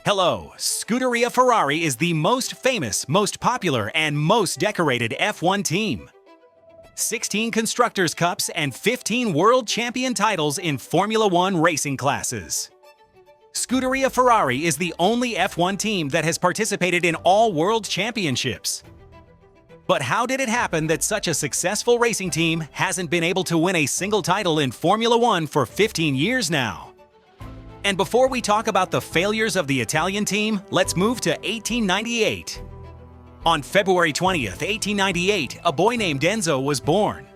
Hello, Scuderia Ferrari is the most famous, most popular, and most decorated F1 team. 16 Constructors' Cups and 15 World Champion titles in Formula One racing classes. Scuderia Ferrari is the only F1 team that has participated in all World Championships. But how did it happen that such a successful racing team hasn't been able to win a single title in Formula One for 15 years now? And before we talk about the failures of the Italian team, let's move to 1898. On February 20th, 1898, a boy named Enzo was born.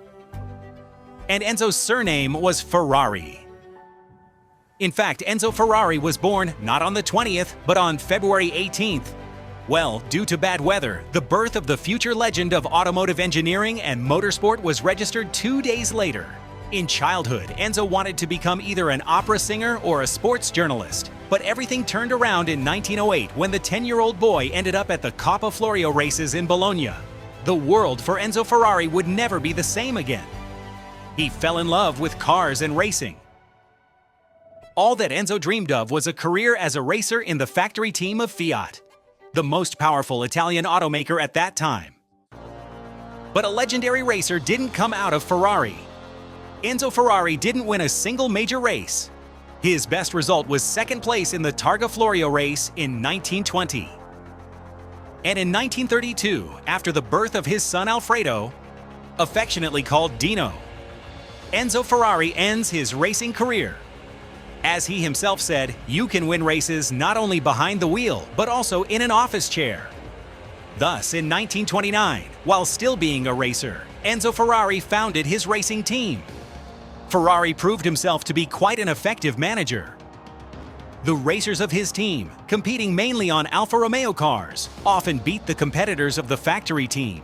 And Enzo's surname was Ferrari. In fact, Enzo Ferrari was born not on the 20th, but on February 18th. Well, due to bad weather, the birth of the future legend of automotive engineering and motorsport was registered 2 days later. In childhood, Enzo wanted to become either an opera singer or a sports journalist, but everything turned around in 1908 when the 10-year-old boy ended up at the Coppa Florio races in Bologna. The world for Enzo Ferrari would never be the same again. He fell in love with cars and racing. All that Enzo dreamed of was a career as a racer in the factory team of Fiat, the most powerful Italian automaker at that time. But a legendary racer didn't come out of Ferrari. Enzo Ferrari didn't win a single major race. His best result was second place in the Targa Florio race in 1920. And in 1932, after the birth of his son Alfredo, affectionately called Dino, Enzo Ferrari ends his racing career. As he himself said, you can win races not only behind the wheel, but also in an office chair. Thus, in 1929, while still being a racer, Enzo Ferrari founded his racing team. Ferrari proved himself to be quite an effective manager. The racers of his team, competing mainly on Alfa Romeo cars, often beat the competitors of the factory team.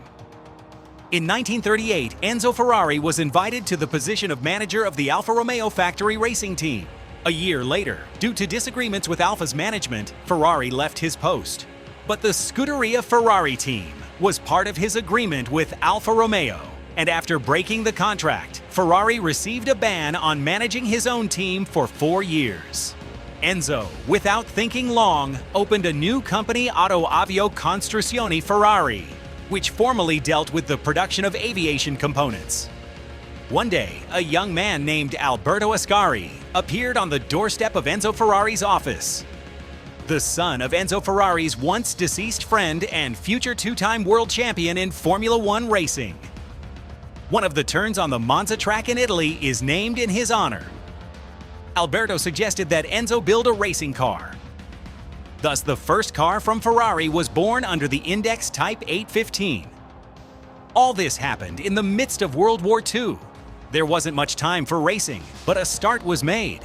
In 1938, Enzo Ferrari was invited to the position of manager of the Alfa Romeo factory racing team. A year later, due to disagreements with Alfa's management, Ferrari left his post. But the Scuderia Ferrari team was part of his agreement with Alfa Romeo. And after breaking the contract, Ferrari received a ban on managing his own team for 4 years. Enzo, without thinking long, opened a new company, Auto Avio Costruzioni Ferrari, which formally dealt with the production of aviation components. One day, a young man named Alberto Ascari appeared on the doorstep of Enzo Ferrari's office. The son of Enzo Ferrari's once deceased friend and future two-time world champion in Formula One racing. One of the turns on the Monza track in Italy is named in his honor. Alberto suggested that Enzo build a racing car. Thus, the first car from Ferrari was born under the Index Type 815. All this happened in the midst of World War II. There wasn't much time for racing, but a start was made.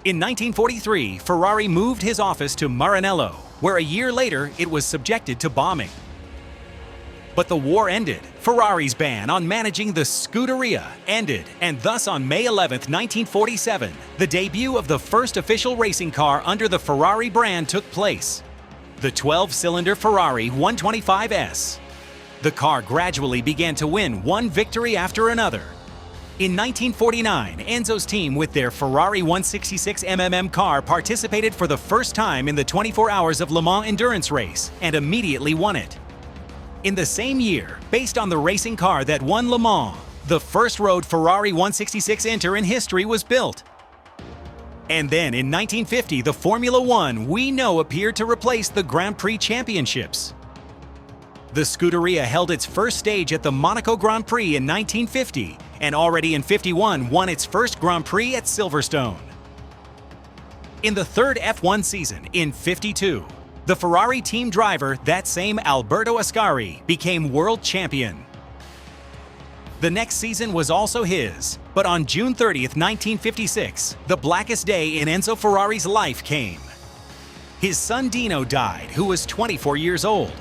In 1943, Ferrari moved his office to Maranello, where a year later it was subjected to bombing. But the war ended. Ferrari's ban on managing the Scuderia ended, and thus on May 11, 1947, the debut of the first official racing car under the Ferrari brand took place, the 12-cylinder Ferrari 125S. The car gradually began to win one victory after another. In 1949, Enzo's team with their Ferrari 166 MMM car participated for the first time in the 24 Hours of Le Mans endurance race and immediately won it. In the same year, based on the racing car that won Le Mans, the first road Ferrari 166 Inter in history was built. And then in 1950, the Formula One we know appeared to replace the Grand Prix Championships. The Scuderia held its first stage at the Monaco Grand Prix in 1950, and already in '51 won its first Grand Prix at Silverstone. In the third F1 season, in '52, the Ferrari team driver, that same Alberto Ascari, became world champion. The next season was also his, but on June 30th, 1956, the blackest day in Enzo Ferrari's life came. His son Dino died, who was 24 years old.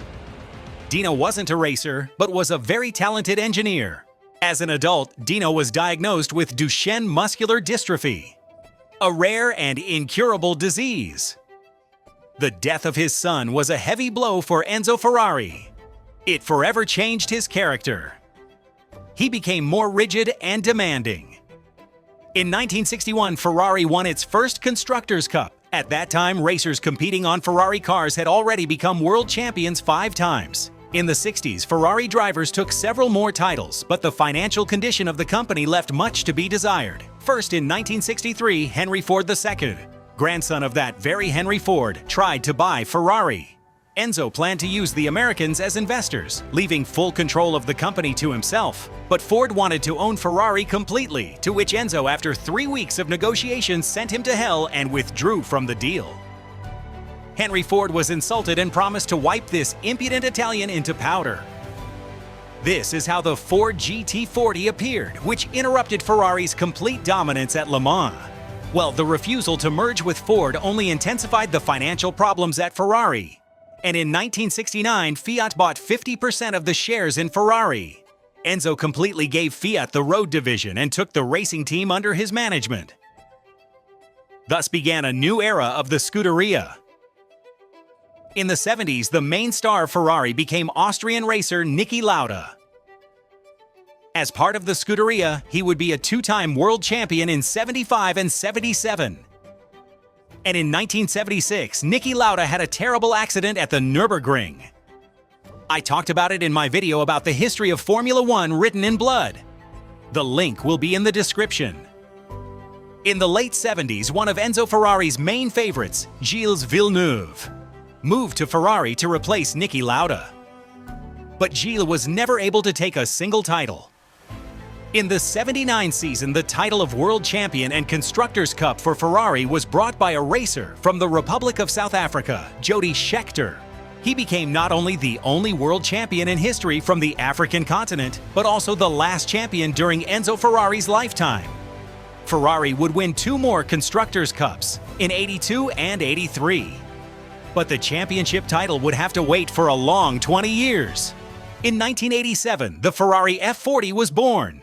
Dino wasn't a racer, but was a very talented engineer. As an adult, Dino was diagnosed with Duchenne muscular dystrophy, a rare and incurable disease. The death of his son was a heavy blow for Enzo Ferrari. It forever changed his character. He became more rigid and demanding. In 1961, Ferrari won its first Constructors' Cup, At that time, racers competing on Ferrari cars had already become world champions 5 times. In the 60s, Ferrari drivers took several more titles, but the financial condition of the company left much to be desired. First, in 1963, Henry Ford II, grandson of that very Henry Ford, tried to buy Ferrari. Enzo planned to use the Americans as investors, leaving full control of the company to himself. But Ford wanted to own Ferrari completely, to which Enzo, after 3 weeks of negotiations, sent him to hell and withdrew from the deal. Henry Ford was insulted and promised to wipe this impudent Italian into powder. This is how the Ford GT40 appeared, which interrupted Ferrari's complete dominance at Le Mans. Well, the refusal to merge with Ford only intensified the financial problems at Ferrari. And in 1969, Fiat bought 50% of the shares in Ferrari. Enzo completely gave Fiat the road division and took the racing team under his management. Thus began a new era of the Scuderia. In the 70s, the main star of Ferrari became Austrian racer Niki Lauda. As part of the Scuderia, he would be a 2-time world champion in 75 and 77. And in 1976, Niki Lauda had a terrible accident at the Nürburgring. I talked about it in my video about the history of Formula One written in blood. The link will be in the description. In the late 70s, one of Enzo Ferrari's main favorites, Gilles Villeneuve, moved to Ferrari to replace Niki Lauda. But Gilles was never able to take a single title. In the 79 season, the title of World Champion and Constructors' Cup for Ferrari was brought by a racer from the Republic of South Africa, Jody Scheckter. He became not only the only world champion in history from the African continent, but also the last champion during Enzo Ferrari's lifetime. Ferrari would win 2 more Constructors' Cups, in '82 and '83. But the championship title would have to wait for a long 20 years. In 1987, the Ferrari F40 was born.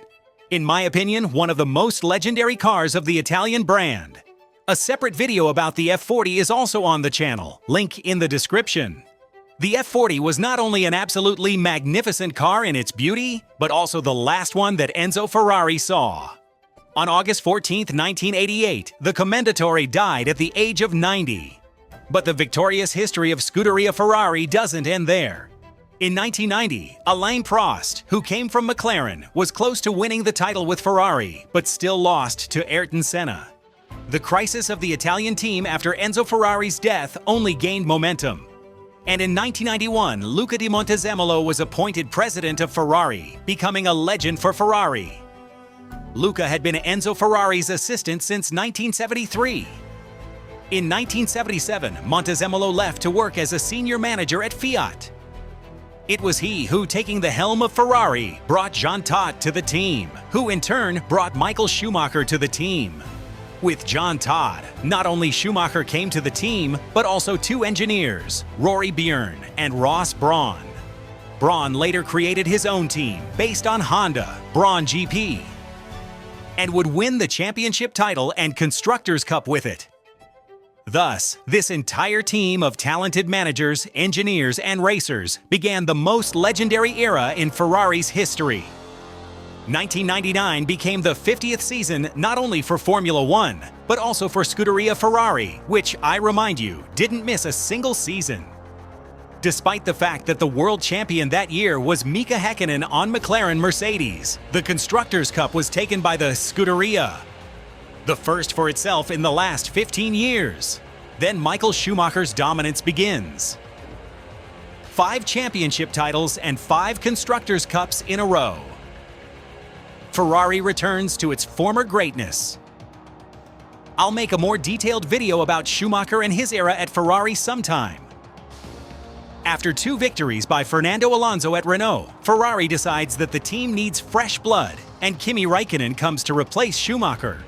In my opinion, one of the most legendary cars of the Italian brand. A separate video about the F40 is also on the channel, link in the description. The F40 was not only an absolutely magnificent car in its beauty, but also the last one that Enzo Ferrari saw. On August 14, 1988, the Commendatore died at the age of 90. But the victorious history of Scuderia Ferrari doesn't end there. In 1990, Alain Prost, who came from McLaren, was close to winning the title with Ferrari, but still lost to Ayrton Senna. The crisis of the Italian team after Enzo Ferrari's death only gained momentum. And in 1991, Luca di Montezemolo was appointed president of Ferrari, becoming a legend for Ferrari. Luca had been Enzo Ferrari's assistant since 1973. In 1977, Montezemolo left to work as a senior manager at Fiat. It was he who, taking the helm of Ferrari, brought Jean Todt to the team, who in turn brought Michael Schumacher to the team. With Jean Todt, not only Schumacher came to the team, but also 2 engineers, Rory Byrne and Ross Brawn. Brawn later created his own team, based on Honda, Brawn GP, and would win the championship title and Constructors' Cup with it. Thus, this entire team of talented managers, engineers, and racers began the most legendary era in Ferrari's history. 1999 became the 50th season not only for Formula One, but also for Scuderia Ferrari, which, I remind you, didn't miss a single season. Despite the fact that the world champion that year was Mika Häkkinen on McLaren Mercedes, the Constructors' Cup was taken by the Scuderia, the first for itself in the last 15 years. Then Michael Schumacher's dominance begins. 5 championship titles and 5 Constructors' Cups in a row. Ferrari returns to its former greatness. I'll make a more detailed video about Schumacher and his era at Ferrari sometime. After 2 victories by Fernando Alonso at Renault, Ferrari decides that the team needs fresh blood, and Kimi Räikkönen comes to replace Schumacher.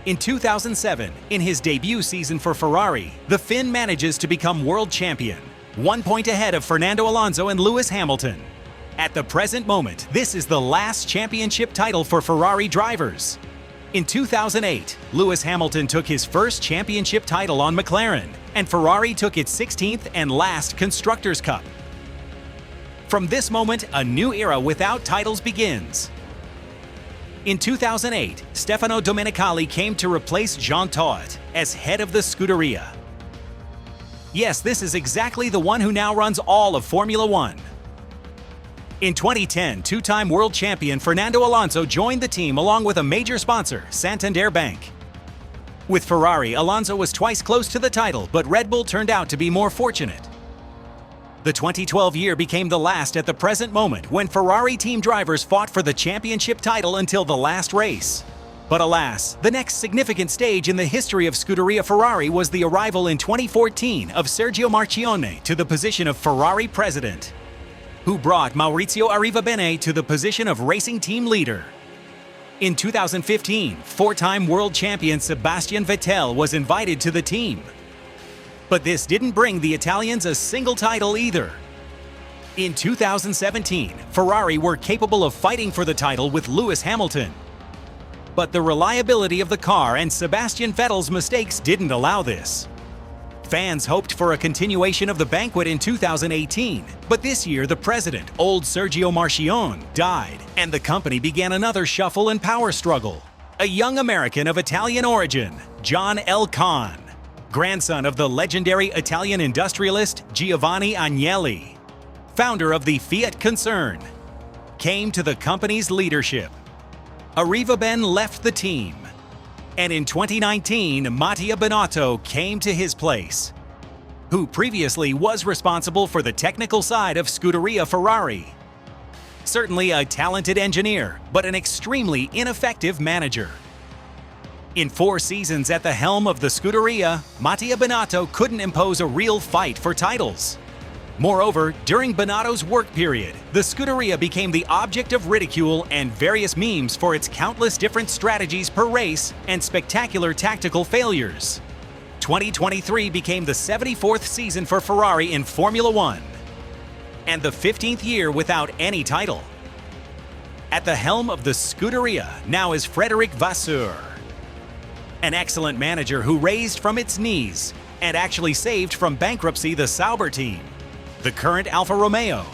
In 2007, in his debut season for Ferrari, the Finn manages to become world champion, 1 point ahead of Fernando Alonso and Lewis Hamilton. At the present moment, this is the last championship title for Ferrari drivers. In 2008, Lewis Hamilton took his first championship title on McLaren, and Ferrari took its 16th and last Constructors' Cup. From this moment, a new era without titles begins. In 2008, Stefano Domenicali came to replace Jean Todt as head of the Scuderia. Yes, this is exactly the one who now runs all of Formula One. In 2010, two-time world champion Fernando Alonso joined the team along with a major sponsor, Santander Bank. With Ferrari, Alonso was twice close to the title, but Red Bull turned out to be more fortunate. The 2012 year became the last at the present moment when Ferrari team drivers fought for the championship title until the last race. But alas, the next significant stage in the history of Scuderia Ferrari was the arrival in 2014 of Sergio Marchionne to the position of Ferrari president, who brought Maurizio Arrivabene to the position of racing team leader. In 2015, four-time world champion Sebastian Vettel was invited to the team. But this didn't bring the Italians a single title either. In 2017, Ferrari were capable of fighting for the title with Lewis Hamilton. But the reliability of the car and Sebastian Vettel's mistakes didn't allow this. Fans hoped for a continuation of the banquet in 2018, but this year the president, old Sergio Marchionne, died, and the company began another shuffle and power struggle. A young American of Italian origin, John L. Kahn, grandson of the legendary Italian industrialist Giovanni Agnelli, founder of the Fiat concern, came to the company's leadership. Arrivabene left the team, and in 2019, Mattia Binotto came to his place, who previously was responsible for the technical side of Scuderia Ferrari. Certainly a talented engineer, but an extremely ineffective manager. In 4 seasons at the helm of the Scuderia, Mattia Binotto couldn't impose a real fight for titles. Moreover, during Binotto's work period, the Scuderia became the object of ridicule and various memes for its countless different strategies per race and spectacular tactical failures. 2023 became the 74th season for Ferrari in Formula One, and the 15th year without any title. At the helm of the Scuderia now is Frédéric Vasseur, an excellent manager who raised from its knees and actually saved from bankruptcy the Sauber team, the current Alfa Romeo.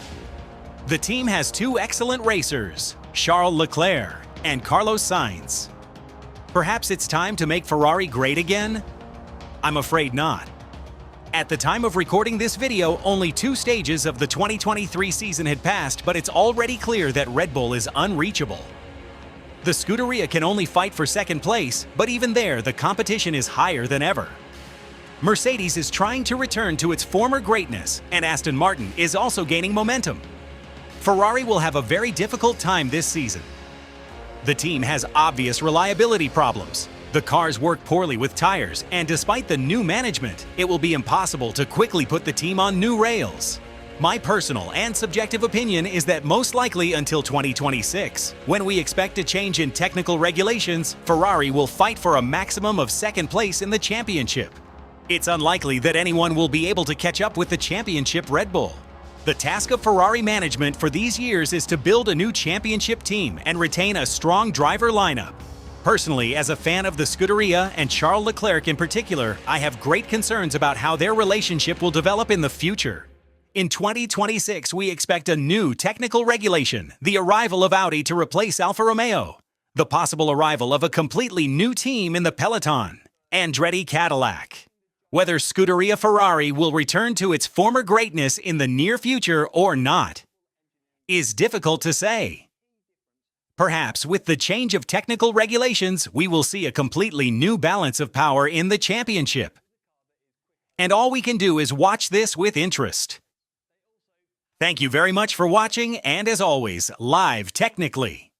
The team has 2 excellent racers, Charles Leclerc and Carlos Sainz. Perhaps it's time to make Ferrari great again? I'm afraid not. At the time of recording this video, only 2 stages of the 2023 season had passed, but it's already clear that Red Bull is unreachable. The Scuderia can only fight for second place, but even there, the competition is higher than ever. Mercedes is trying to return to its former greatness, and Aston Martin is also gaining momentum. Ferrari will have a very difficult time this season. The team has obvious reliability problems. The cars work poorly with tires, and despite the new management, it will be impossible to quickly put the team on new rails. My personal and subjective opinion is that most likely until 2026, when we expect a change in technical regulations, Ferrari will fight for a maximum of second place in the championship. It's unlikely that anyone will be able to catch up with the championship Red Bull. The task of Ferrari management for these years is to build a new championship team and retain a strong driver lineup. Personally, as a fan of the Scuderia and Charles Leclerc in particular, I have great concerns about how their relationship will develop in the future. In 2026, we expect a new technical regulation, the arrival of Audi to replace Alfa Romeo, the possible arrival of a completely new team in the peloton, Andretti Cadillac. Whether Scuderia Ferrari will return to its former greatness in the near future or not is difficult to say. Perhaps with the change of technical regulations, we will see a completely new balance of power in the championship. And all we can do is watch this with interest. Thank you very much for watching, and as always, live technically.